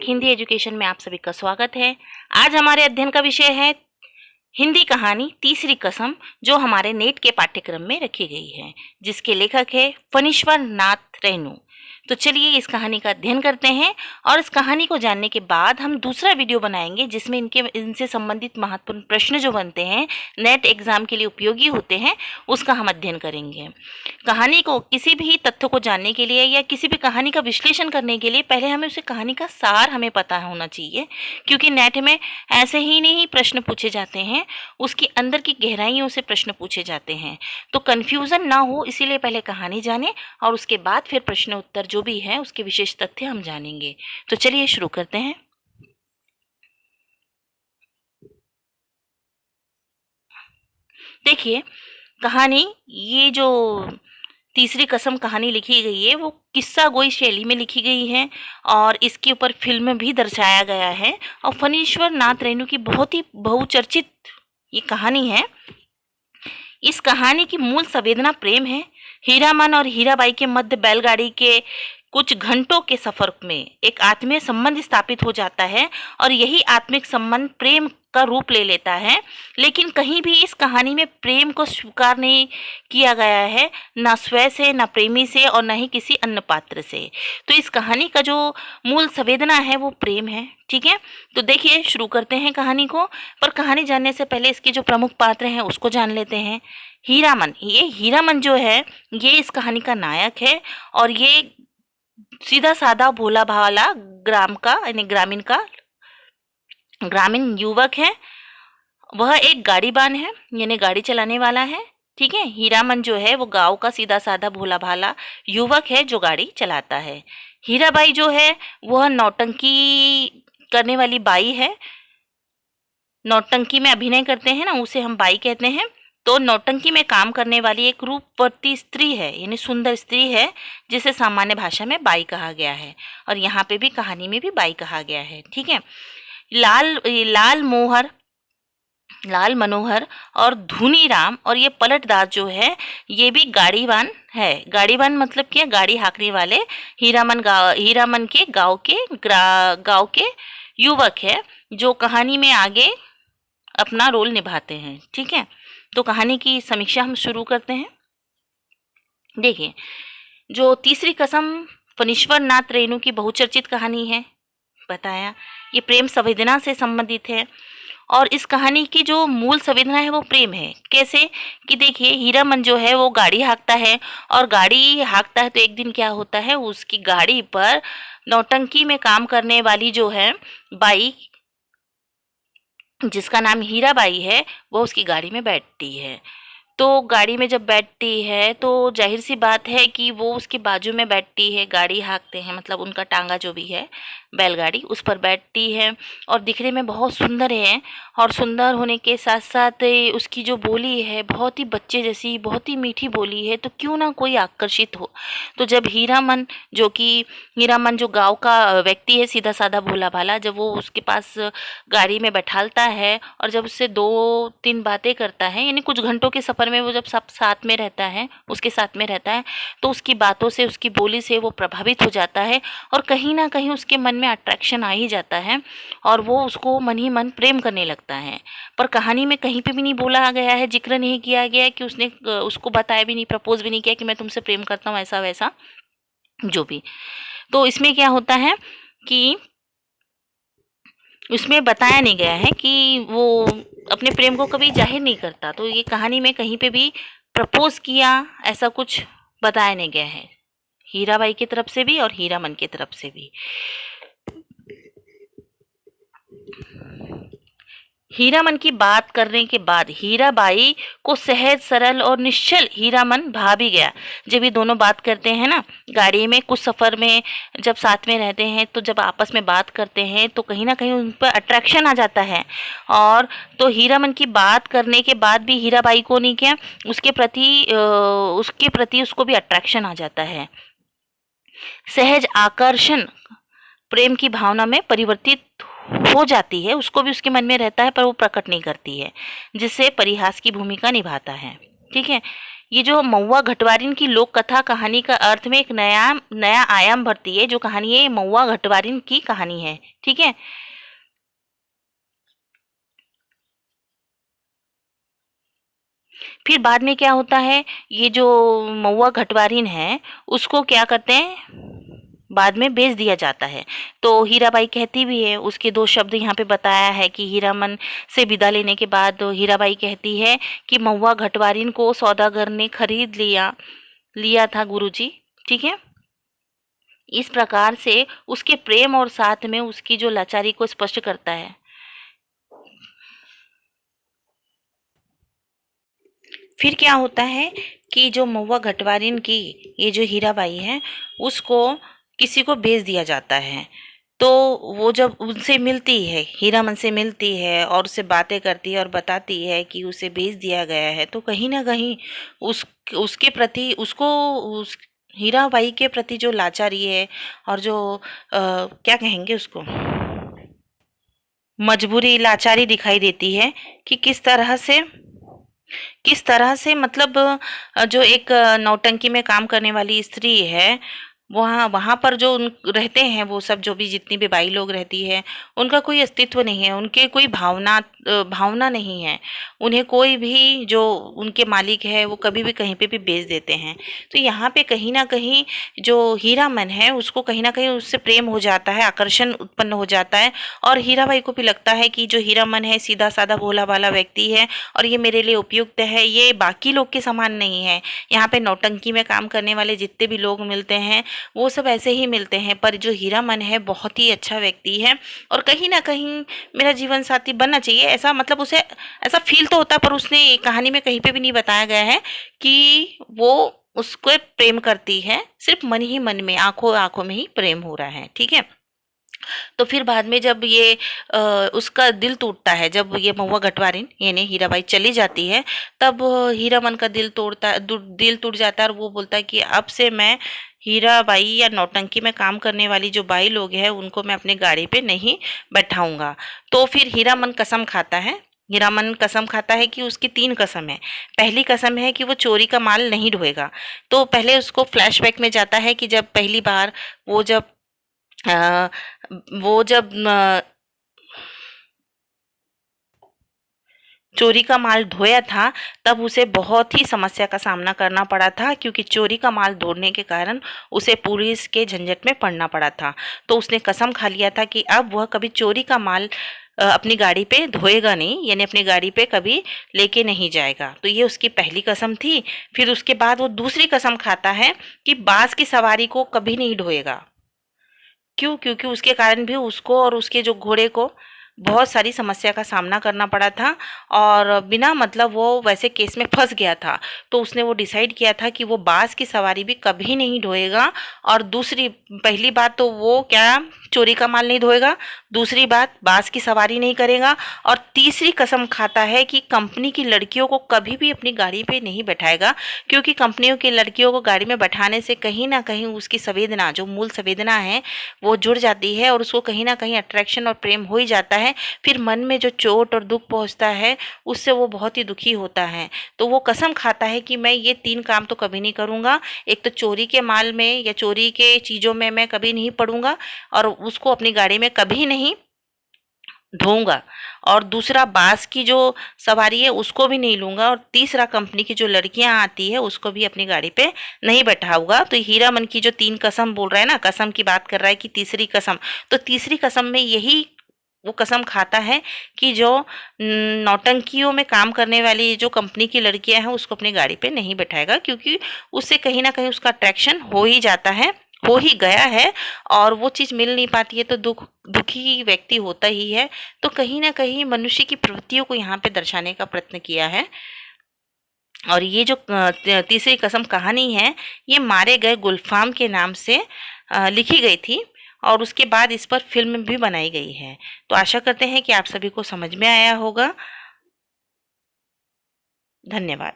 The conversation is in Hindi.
हिंदी एजुकेशन में आप सभी का स्वागत है। आज हमारे अध्ययन का विषय है हिंदी कहानी तीसरी कसम, जो हमारे नेट के पाठ्यक्रम में रखी गई है, जिसके लेखक है फणीश्वर नाथ रेणु। तो चलिए इस कहानी का अध्ययन करते हैं और इस कहानी को जानने के बाद हम दूसरा वीडियो बनाएंगे जिसमें इनसे संबंधित महत्वपूर्ण प्रश्न जो बनते हैं, नेट एग्जाम के लिए उपयोगी होते हैं, उसका हम अध्ययन करेंगे। कहानी को किसी भी तथ्य को जानने के लिए या किसी भी कहानी का विश्लेषण करने के लिए पहले हमें उसे कहानी का सार हमें पता होना चाहिए, क्योंकि नेट में ऐसे ही नहीं प्रश्न पूछे जाते हैं, उसके अंदर की गहराइयों से प्रश्न पूछे जाते हैं। तो कन्फ्यूज़न ना हो इसीलिए पहले कहानी जाने और उसके बाद फिर प्रश्न उत्तर जो भी है उसके विशेष तथ्य हम जानेंगे। तो चलिए शुरू करते हैं। देखिए कहानी, ये जो तीसरी कसम कहानी लिखी गई है वो किस्सा गोई शैली में लिखी गई है और इसके ऊपर फिल्म भी दर्शाया गया है और फणीश्वर नाथ रेणु की बहुत ही बहुचर्चित ये कहानी है। इस कहानी की मूल संवेदना प्रेम है। हीरामन और हीराबाई के मध्य बैलगाड़ी के कुछ घंटों के सफर में एक आत्मीय संबंध स्थापित हो जाता है और यही आत्मिक संबंध प्रेम का रूप ले लेता है। लेकिन कहीं भी इस कहानी में प्रेम को स्वीकार नहीं किया गया है, ना स्वयं से, ना प्रेमी से और न ही किसी अन्य पात्र से। तो इस कहानी का जो मूल संवेदना है वो प्रेम है। ठीक है, तो देखिए शुरू करते हैं कहानी को। पर कहानी जानने से पहले इसके जो प्रमुख पात्र हैं उसको जान लेते हैं। हीरामन, ये हीरामन जो है ये इस कहानी का नायक है और ये सीधा साधा भोला भाला ग्राम का यानी ग्रामीण युवक है। वह एक गाड़ीबान है यानी गाड़ी चलाने वाला है। ठीक है, हीरामन जो है वो गांव का सीधा साधा भोला भाला युवक है जो गाड़ी चलाता है। हीराबाई जो है वह नौटंकी करने वाली बाई है। नौटंकी में अभिनय करते हैं ना, उसे हम बाई कहते हैं। तो नौटंकी में काम करने वाली एक रूपवती स्त्री है यानी सुंदर स्त्री है, जिसे सामान्य भाषा में बाई कहा गया है और यहाँ पे भी कहानी में भी बाई कहा गया है। ठीक है, लाल मनोहर और धुनीराम और ये पलटदार जो है ये भी गाड़ीवान है। गाड़ीवान मतलब क्या, गाड़ी हाँकने वाले। हीरामन के गांव के युवक है जो कहानी में आगे अपना रोल निभाते हैं। ठीक है, तो कहानी की समीक्षा हम शुरू करते हैं। देखिए, जो तीसरी कसम फणीश्वर नाथ रेणु की बहुचर्चित कहानी है, बताया ये प्रेम संवेदना से संबंधित है और इस कहानी की जो मूल संवेदना है वो प्रेम है। कैसे कि देखिए, हीरामन जो है वो गाड़ी हाँकता है और गाड़ी हाँकता है तो एक दिन क्या होता है, उसकी गाड़ी पर नौटंकी में काम करने वाली जो है बाई, जिसका नाम हीराबाई है, वो उसकी गाड़ी में बैठती है। तो गाड़ी में जब बैठती है तो जाहिर सी बात है कि वो उसके बाजू में बैठती है, गाड़ी हाँकते हैं मतलब उनका टांगा जो भी है बैलगाड़ी उस पर बैठती है और दिखने में बहुत सुंदर है और सुंदर होने के साथ साथ उसकी जो बोली है बहुत ही बच्चे जैसी, बहुत ही मीठी बोली है, तो क्यों ना कोई आकर्षित हो। तो जब हीरामन जो गांव का व्यक्ति है, सीधा साधा भोला भाला, जब वो उसके पास गाड़ी में बैठालता है और जब उससे 2-3 बातें करता है यानी कुछ घंटों के सफ़र में वो जब सब साथ में रहता है, उसके साथ में रहता है, तो उसकी बातों से, उसकी बोली से वो प्रभावित हो जाता है और कहीं ना कहीं उसके मन में अट्रैक्शन आ ही जाता है और वो उसको मन ही मन प्रेम करने लगता है। पर कहानी में कहीं पे भी नहीं बोला गया है, जिक्र नहीं किया गया है कि उसने उसको बताया भी नहीं, प्रपोज भी नहीं किया कि मैं तुमसे प्रेम करता हूँ, ऐसा वैसा जो भी। तो इसमें क्या होता है कि उसमें बताया नहीं गया है कि वो अपने प्रेम को कभी जाहिर नहीं करता। तो ये कहानी में कहीं पे भी प्रपोज किया ऐसा कुछ बताया नहीं गया है, हीराबाई की तरफ से भी और हीरामन की तरफ से भी। हीरामन की बात करने के बाद हीराबाई को सहज सरल और निश्चल हीरामन भा भी गया। जब ये दोनों बात करते हैं ना गाड़ी में, कुछ सफ़र में जब साथ में रहते हैं तो जब आपस में बात करते हैं तो कहीं ना कहीं उन पर अट्रैक्शन आ जाता है और तो हीरामन की बात करने के बाद भी हीराबाई को नहीं क्या उसके प्रति उसको भी अट्रैक्शन आ जाता है। सहज आकर्षण प्रेम की भावना में परिवर्तित हो जाती है, उसको भी उसके मन में रहता है पर वो प्रकट नहीं करती है, जिससे परिहास की भूमिका निभाता है। ठीक है, ये जो महुआ घटवारिन की लोक कथा कहानी का अर्थ में एक नया नया आयाम भरती है। जो कहानी है महुआ घटवारिन की कहानी है, ठीक है। फिर बाद में क्या होता है, ये जो महुआ घटवारिन है उसको क्या करते हैं, बाद में बेच दिया जाता है। तो हीराबाई कहती भी है, उसके दो शब्द यहाँ पे बताया है कि हीरामन से विदा लेने के बाद हीराबाई कहती है कि महुआ घटवारिन को सौदागर ने खरीद लिया लिया था गुरुजी, ठीक है। इस प्रकार से उसके प्रेम और साथ में उसकी जो लाचारी को स्पष्ट करता है। फिर क्या होता है कि जो महुआ घटवारिन की ये जो हीराबाई है उसको किसी को बेच दिया जाता है। तो वो जब उनसे मिलती है, हीरामन से मिलती है और उससे बातें करती है और बताती है कि उसे बेच दिया गया है, तो कहीं ना कहीं उस उसके प्रति उसको उस हीराबाई के प्रति जो लाचारी है और जो क्या कहेंगे उसको, मजबूरी लाचारी दिखाई देती है कि किस तरह से मतलब जो एक नौटंकी में काम करने वाली स्त्री है, वहाँ वहाँ पर जो उन रहते हैं वो सब, जो भी जितनी भी बाई लोग रहती है, उनका कोई अस्तित्व नहीं है, उनके कोई भावना नहीं है। उन्हें कोई भी जो उनके मालिक है वो कभी भी कहीं पे भी बेच देते हैं। तो यहाँ पे कहीं ना कहीं जो हीरामन है उसको कहीं ना कहीं उससे प्रेम हो जाता है, आकर्षण उत्पन्न हो जाता है। और हीराबाई को भी लगता है कि जो हीरामन है सीधा साधा भोला भाला व्यक्ति है और ये मेरे लिए उपयुक्त है, ये बाकी लोग के समान नहीं है। यहाँ पे नौटंकी में काम करने वाले जितने भी लोग मिलते हैं वो सब ऐसे ही मिलते हैं, पर जो हीरामन है बहुत ही अच्छा व्यक्ति है और कहीं ना कहीं मेरा जीवन साथी बनना चाहिए, ऐसा मतलब उसे ऐसा फील तो होता है, पर उसने कहानी में कहीं पे भी नहीं बताया गया है कि वो उसको प्रेम करती है। सिर्फ मन ही मन में, आंखों आंखों में ही प्रेम हो रहा है, ठीक है। तो फिर बाद में जब ये उसका दिल टूटता है, जब ये महुआ घटवारिन यानी हीराबाई चली जाती है, तब हीरामन का दिल टूट जाता है और वो बोलता है कि अब से मैं हीराबाई या नौटंकी में काम करने वाली जो बाई लोग हैं उनको मैं अपने गाड़ी पे नहीं बैठाऊंगा। तो फिर हीरामन कसम खाता है, हीरामन कसम खाता है कि उसकी 3 कसम है। पहली कसम है कि वो चोरी का माल नहीं ढोएगा। तो पहले उसको फ्लैशबैक में जाता है कि जब पहली बार वो जब अ, वो जब चोरी का माल ढोया था, तब उसे बहुत ही समस्या का सामना करना पड़ा था, क्योंकि चोरी का माल ढोने के कारण उसे पुलिस के झंझट में पड़ना पड़ा था। तो उसने कसम खा लिया था कि अब वह कभी चोरी का माल अपनी गाड़ी पे ढोएगा नहीं, यानी अपनी गाड़ी पे कभी लेके नहीं जाएगा। तो ये उसकी पहली कसम थी। फिर उसके बाद वो दूसरी कसम खाता है कि बास की सवारी को कभी नहीं ढोएगा। क्यों? क्योंकि उसके कारण भी उसको और उसके जो घोड़े को बहुत सारी समस्या का सामना करना पड़ा था और बिना मतलब वो वैसे केस में फंस गया था। तो उसने वो डिसाइड किया था कि वो बास की सवारी भी कभी नहीं ढोएगा। और दूसरी, पहली बात तो वो क्या, चोरी का माल नहीं ढोएगा, दूसरी बात बास की सवारी नहीं करेगा, और तीसरी कसम खाता है कि कंपनी की लड़कियों को कभी भी अपनी गाड़ी पे नहीं बैठाएगा, क्योंकि कंपनियों की लड़कियों को गाड़ी में बैठाने से कहीं ना कहीं उसकी संवेदना, जो मूल संवेदना है, वो जुड़ जाती है और उसको कहीं ना कहीं अट्रैक्शन और प्रेम हो ही जाता है। फिर मन में जो चोट और दुख पहुंचता है उससे वो बहुत ही दुखी होता है। तो वो कसम खाता है कि मैं ये 3 काम तो कभी नहीं करूँगा। एक तो चोरी के माल में या चोरी के चीज़ों में मैं कभी नहीं पड़ूंगा, और उसको अपनी गाड़ी में कभी नहीं ढोऊँगा, और दूसरा बास की जो सवारी है उसको भी नहीं लूँगा, और तीसरा कंपनी की जो लड़कियाँ आती है उसको भी अपनी गाड़ी पे नहीं बैठाऊँगा। तो हीरामन की जो 3 कसम बोल रहा है ना, कसम की बात कर रहा है कि तीसरी कसम, तो तीसरी कसम में यही वो कसम खाता है कि जो नौटंकियों में काम करने वाली जो कंपनी की लड़कियां हैं उसको अपनी गाड़ी पे नहीं बैठाएगा, क्योंकि उससे कहीं ना कहीं उसका अट्रैक्शन हो ही जाता है, हो ही गया है, और वो चीज़ मिल नहीं पाती है तो दुखी व्यक्ति होता ही है। तो कहीं ना कहीं मनुष्य की प्रवृत्तियों को यहाँ पे दर्शाने का प्रयत्न किया है। और ये जो तीसरी कसम कहानी है, ये मारे गए गुलफाम के नाम से लिखी गई थी, और उसके बाद इस पर फिल्म भी बनाई गई है। तो आशा करते हैं कि आप सभी को समझ में आया होगा। धन्यवाद।